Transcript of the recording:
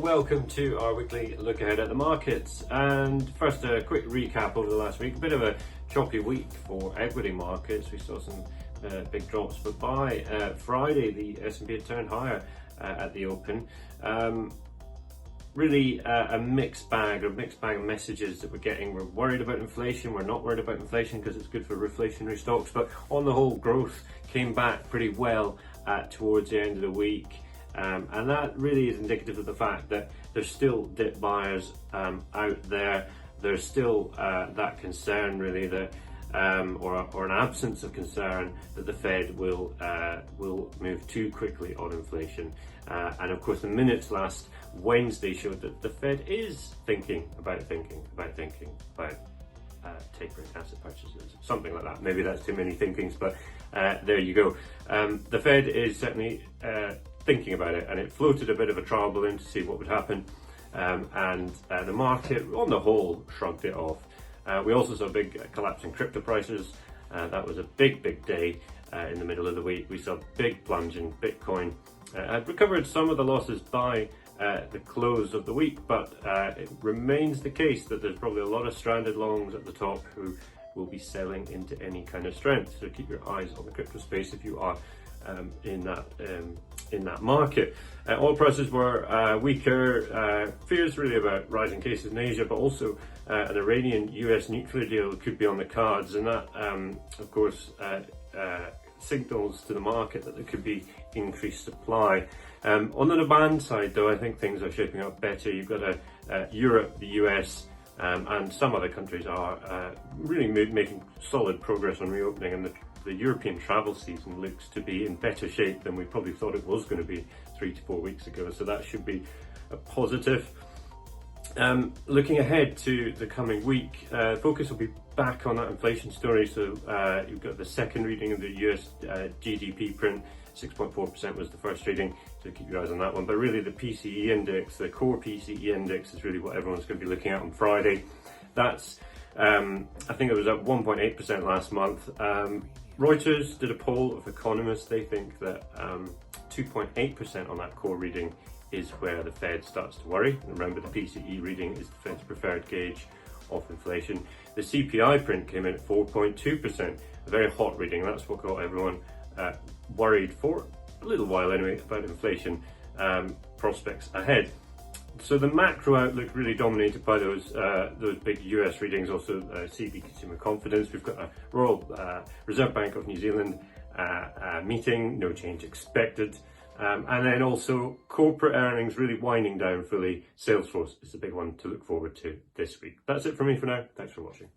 welcome to our weekly look ahead at the markets. And first, a quick recap over the last week. A bit of a choppy week for equity markets. We saw some big drops, but by Friday the S&P had turned higher at the open. Really a mixed bag of messages that we're getting. We're worried about inflation, we're not worried about inflation because it's good for reflationary stocks, but on the whole, growth came back pretty well towards the end of the week. And that really is indicative of the fact that there's still dip buyers out there. There's still that concern really that or an absence of concern that the Fed will move too quickly on inflation. And of course the minutes last Wednesday showed that the Fed is thinking about tapering asset purchases, something like that. Maybe that's too many thinkings, but there you go. The Fed is certainly thinking about it, and it floated a bit of a trial balloon to see what would happen, and the market on the whole shrugged it off. We also saw a big collapse in crypto prices. That was a big day in the middle of the week. We saw a big plunge in Bitcoin. Had recovered some of the losses by the close of the week, but it remains the case that there's probably a lot of stranded longs at the top who will be selling into any kind of strength. So keep your eyes on the crypto space if you are in that market. Oil prices were weaker. Fears really about rising cases in Asia, but also an Iranian-US nuclear deal could be on the cards, and that of course signals to the market that there could be increased supply. On the demand side though, I think things are shaping up better. You've got Europe, the US, and some other countries are really making solid progress on reopening, and the European travel season looks to be in better shape than we probably thought it was going to be 3 to 4 weeks ago, so that should be a positive. Looking ahead to the coming week, focus will be back on that inflation story. So you've got the second reading of the US GDP print. 6.4% was the first reading, so keep your eyes on that one. But really the PCE index, the core PCE index, is really what everyone's going to be looking at on Friday. That's I think it was up 1.8% last month. Reuters did a poll of economists. They think that 2.8% on that core reading is where the Fed starts to worry. And remember, the PCE reading is the Fed's preferred gauge of inflation. The CPI print came in at 4.2%, a very hot reading. That's what got everyone worried for a little while anyway about inflation prospects ahead. So the macro outlook really dominated by those big US readings. Also CB consumer confidence. We've got a Royal Reserve Bank of New Zealand meeting, no change expected. And then also corporate earnings really winding down fully. Salesforce is the big one to look forward to this week. That's it from me for now. Thanks for watching.